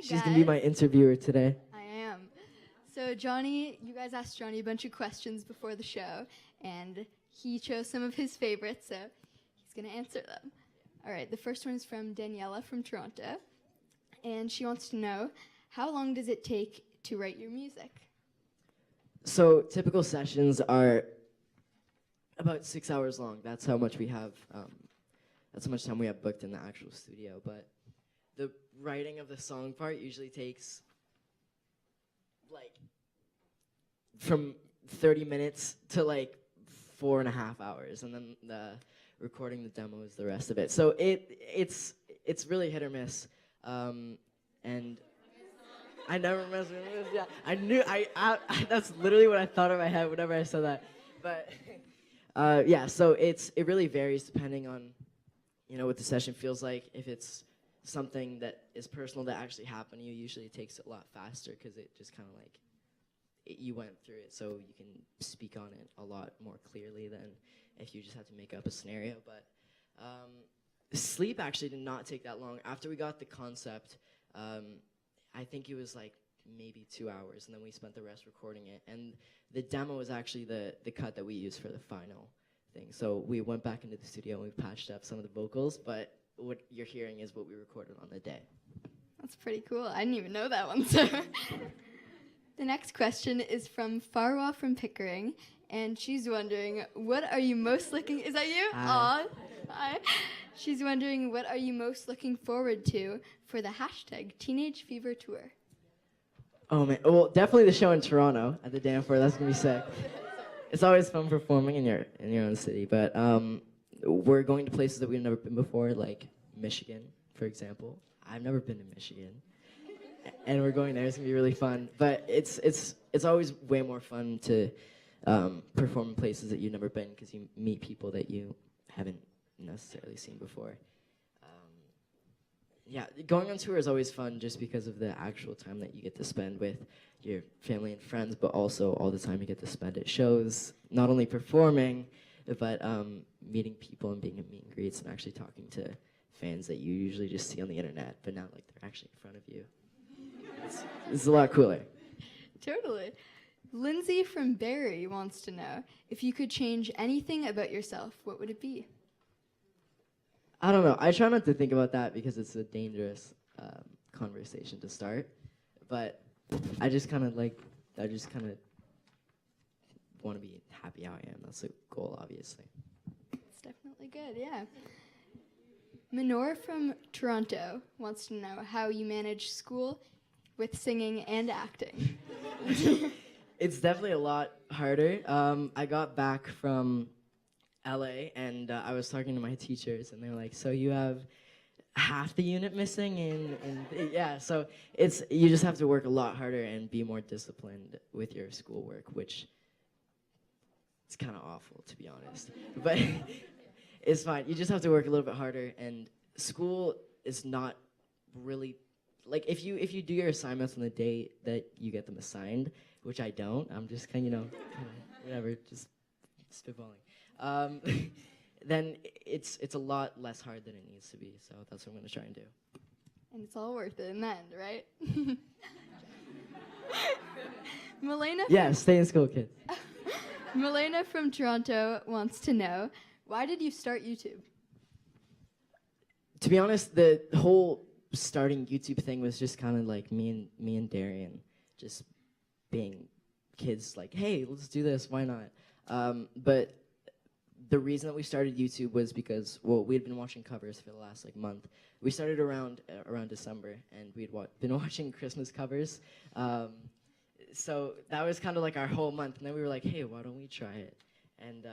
She's gonna be my interviewer today. I am. So Johnny, you guys asked Johnny a bunch of questions before the show, and he chose some of his favorites, so he's gonna answer them. All right, the first one is from Daniela from Toronto, and she wants to know, how long does it take to write your music? So typical sessions are about 6 hours long. That's how much we have. That's how much time we have booked in the actual studio. But the writing of the song part usually takes like from 30 minutes to like 4.5 hours, and then the recording the demo is the rest of it. So it's really hit or miss, and I never mess with this. Yeah, I knew I that's literally what I thought in my head whenever I said that. But yeah, so it really varies depending on what the session feels like. If it's something that is personal that actually happened to you, usually it takes a lot faster because it just kind of like you went through it, so you can speak on it a lot more clearly than if you just have to make up a scenario. But Sleep actually did not take that long. After we got the concept, I think it was like maybe 2 hours, and then we spent the rest recording it. And the demo was actually the cut that we used for the final thing. So we went back into the studio and we patched up some of the vocals, but what you're hearing is what we recorded on the day. That's pretty cool. I didn't even know that one, so. The next question is from Farwa from Pickering, and she's wondering, what are you most looking... Is that you? Hi. Aw. Hi. She's wondering, what are you most looking forward to for the hashtag Teenage Fever Tour? Oh man, well, definitely the show in Toronto at the Danforth. That's gonna be sick. It's always fun performing in your own city, but we're going to places that we've never been before, like Michigan, for example. I've never been to Michigan, and we're going there. It's gonna be really fun. But it's always way more fun to perform in places that you've never been because you meet people that you haven't necessarily seen before. Yeah, going on tour is always fun just because of the actual time that you get to spend with your family and friends, but also all the time you get to spend at shows, not only performing, but meeting people and being at meet and greets and actually talking to fans that you usually just see on the internet, but now like they're actually in front of you. It's a lot cooler. Totally. Lindsay from Barrie wants to know, if you could change anything about yourself, what would it be? I don't know. I try not to think about that because it's a dangerous conversation to start. But I just kind of want to be happy how I am. That's the goal, obviously. It's definitely good, yeah. Minor from Toronto wants to know how you manage school with singing and acting. It's definitely a lot harder. I got back from LA, and I was talking to my teachers, and they're like, so you have half the unit missing, and yeah, so you just have to work a lot harder and be more disciplined with your schoolwork, which is kind of awful, to be honest, but it's fine. You just have to work a little bit harder, and school is not really, like, if you do your assignments on the day that you get them assigned, which I don't, I'm just kind of, whatever, just spitballing. Then it's a lot less hard than it needs to be. So that's what I'm going to try and do. And it's all worth it in the end, right? Milena. Yeah, stay in school, kids. Milena from Toronto wants to know, why did you start YouTube? To be honest, the whole starting YouTube thing was just kind of like me and Darian just being kids, like, hey, let's do this. Why not? But the reason that we started YouTube was because, well, we had been watching covers for the last month. We started around December, and we'd been watching Christmas covers. So that was kind of like our whole month, and then we were like, hey, why don't we try it? And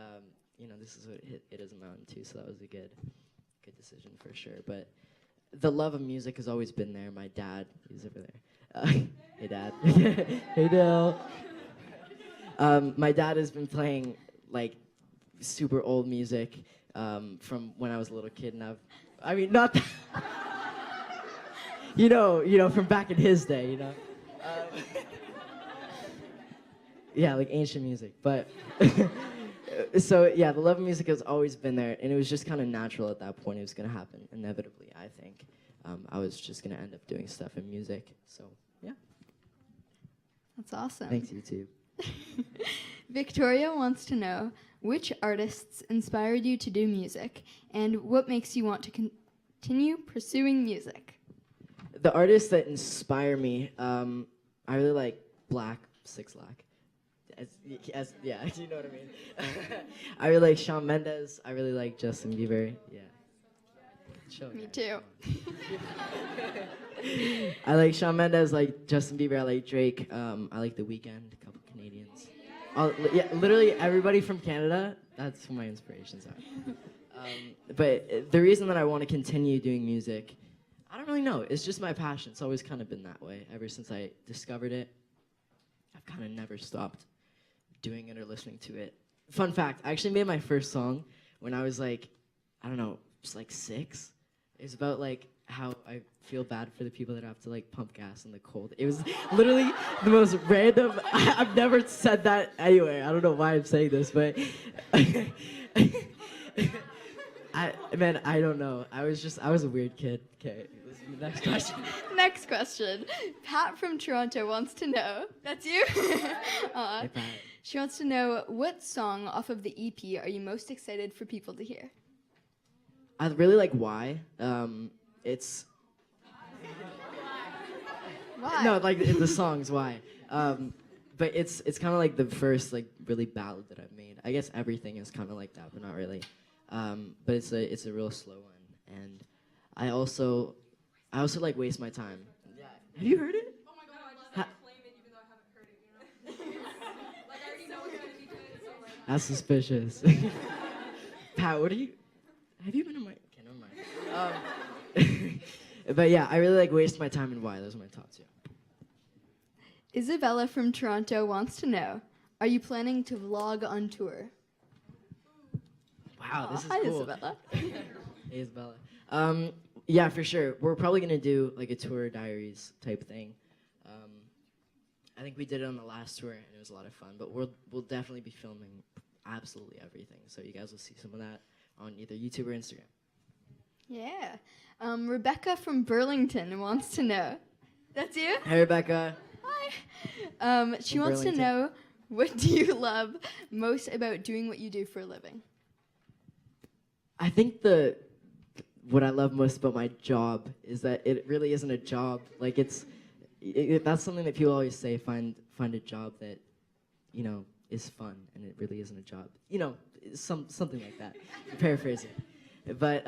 this is what it is amounting to. So that was a good decision for sure. But the love of music has always been there. My dad, he's over there. Hey, Dad. Hey, Dale. My dad has been playing super old music from when I was a little kid, and not that from back in his day, yeah, like ancient music, but So yeah, the love of music has always been there, and it was just kind of natural at that point. It was gonna happen inevitably. I think I was just gonna end up doing stuff in music. So yeah, That's awesome. thanks YouTube. Victoria wants to know which artists inspired you to do music, and what makes you want to continue pursuing music. The artists that inspire me, I really like Black, Six Lack. Yeah, you know what I mean. I really like Shawn Mendes. I really like Justin Bieber. Yeah. Chill, Me guys, too. come on. I like Shawn Mendes, like Justin Bieber. I like Drake. I like The Weeknd. A couple Canadians. Yeah, literally everybody from Canada. That's who my inspirations are. But the reason that I want to continue doing music, I don't really know. It's just my passion. It's always kind of been that way ever since I discovered it. I've kind of never stopped doing it or listening to it. Fun fact, I actually made my first song when I was like, I don't know, just like 6. It was about like how I feel bad for the people that have to like pump gas in the cold. It was literally the most random, I've never said that anywhere. I don't know why I'm saying this, but I don't know. I was a weird kid. Okay, next question. Next question. Pat from Toronto wants to know. That's you? Aw. Hey, Pat. She wants to know what song off of the EP are you most excited for people to hear? I really like Why. It's Why? no, like the song's Why. But it's kind of like the first like really ballad that I've made. I guess everything is kind of like that, but not really. But it's a real slow one, and I also like Waste My Time. Yeah. Have you heard it? Oh my god, I just like claim it even though I haven't heard it, you know? Like I already know what kind of DJ it is, so like That's suspicious. Pat, what are you? Have you been in my? Okay, never mind. But yeah, I really like Waste My Time and Why. Those are my top 2. Isabella from Toronto wants to know, are you planning to vlog on tour? Wow, this is Hi, cool. Isabella. Hey, Isabella. Yeah, for sure. We're probably gonna do like a tour diaries type thing. I think we did it on the last tour and it was a lot of fun. But we'll definitely be filming absolutely everything. So you guys will see some of that on either YouTube or Instagram. Yeah. Rebecca from Burlington wants to know. That's you? Hey, Rebecca. Hi. She From wants to Burlington. know, what do you love most about doing what you do for a living? I think what I love most about my job is that it really isn't a job. Like that's something that people always say. Find a job that, is fun, and it really isn't a job. Something like that. Paraphrasing. But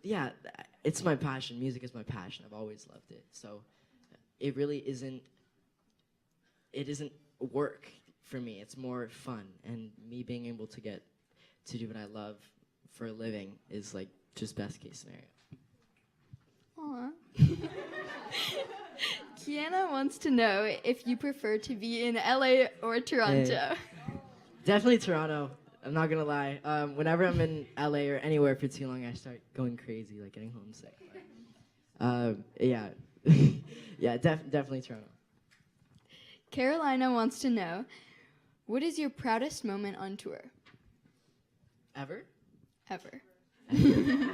yeah, it's my passion. Music is my passion. I've always loved it. So it really isn't. It isn't work for me. It's more fun, and me being able to get to do what I love for a living is like just best case scenario. Aw. Kiana wants to know if you prefer to be in LA or Toronto. Definitely Toronto. I'm not gonna lie. Whenever I'm in LA or anywhere for too long, I start going crazy, like getting homesick. Yeah, yeah, definitely Toronto. Carolina wants to know, what is your proudest moment on tour? Ever? Ever.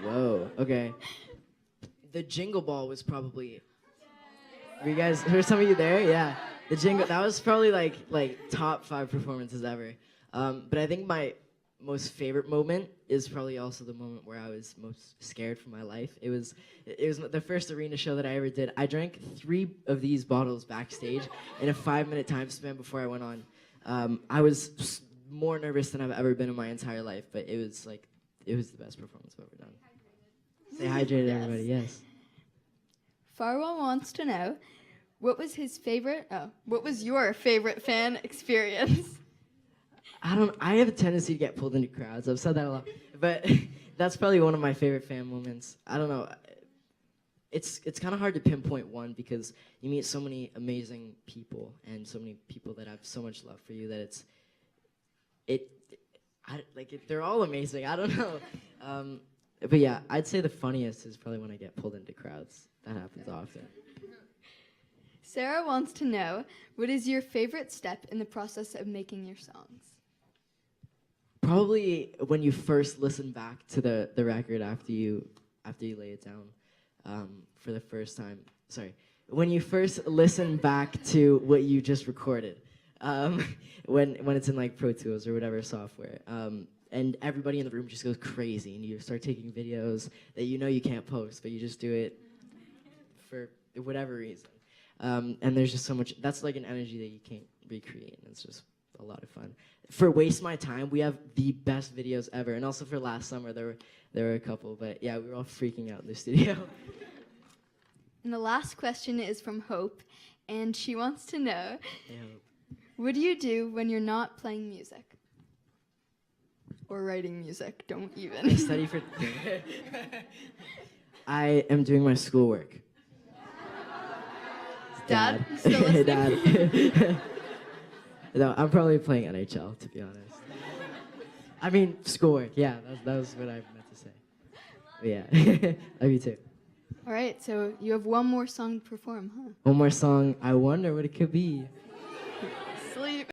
Whoa. Okay. The Jingle Ball was probably. Were some of you there? Yeah. The Jingle. That was probably like top 5 performances ever. But I think my most favorite moment is probably also the moment where I was most scared for my life. It was the first arena show that I ever did. I drank 3 of these bottles backstage in a 5-minute time span before I went on. I was more nervous than I've ever been in my entire life, but it was the best performance I've ever done. Stay hydrated, Yes. everybody. Yes. Farwell wants to know, what was your favorite fan experience? I have a tendency to get pulled into crowds. I've said that a lot, but that's probably one of my favorite fan moments. I don't know. It's kind of hard to pinpoint one because you meet so many amazing people and so many people that have so much love for you that they're all amazing. I don't know. But yeah, I'd say the funniest is probably when I get pulled into crowds. That happens often. Sarah wants to know, what is your favorite step in the process of making your songs? Probably when you first listen back to the record after you lay it down for the first time. Sorry, when you first listen back to what you just recorded, when it's in like Pro Tools or whatever software, and everybody in the room just goes crazy, and you start taking videos that you know you can't post, but you just do it for whatever reason. And there's just so much. That's like an energy that you can't recreate, and it's just a lot of fun. For Waste My Time, we have the best videos ever, and also for last summer there were a couple, but yeah, we were all freaking out in the studio. And the last question is from Hope, and she wants to know, Yeah. what do you do when you're not playing music? Or writing music, don't even. I study for. I am doing my schoolwork. Dad, you still listening? Dad. No, I'm probably playing NHL, to be honest. I mean, schoolwork. Yeah, that was what I meant to say. But yeah, love you too. All right, so you have one more song to perform, huh? One more song. I wonder what it could be. Sleep.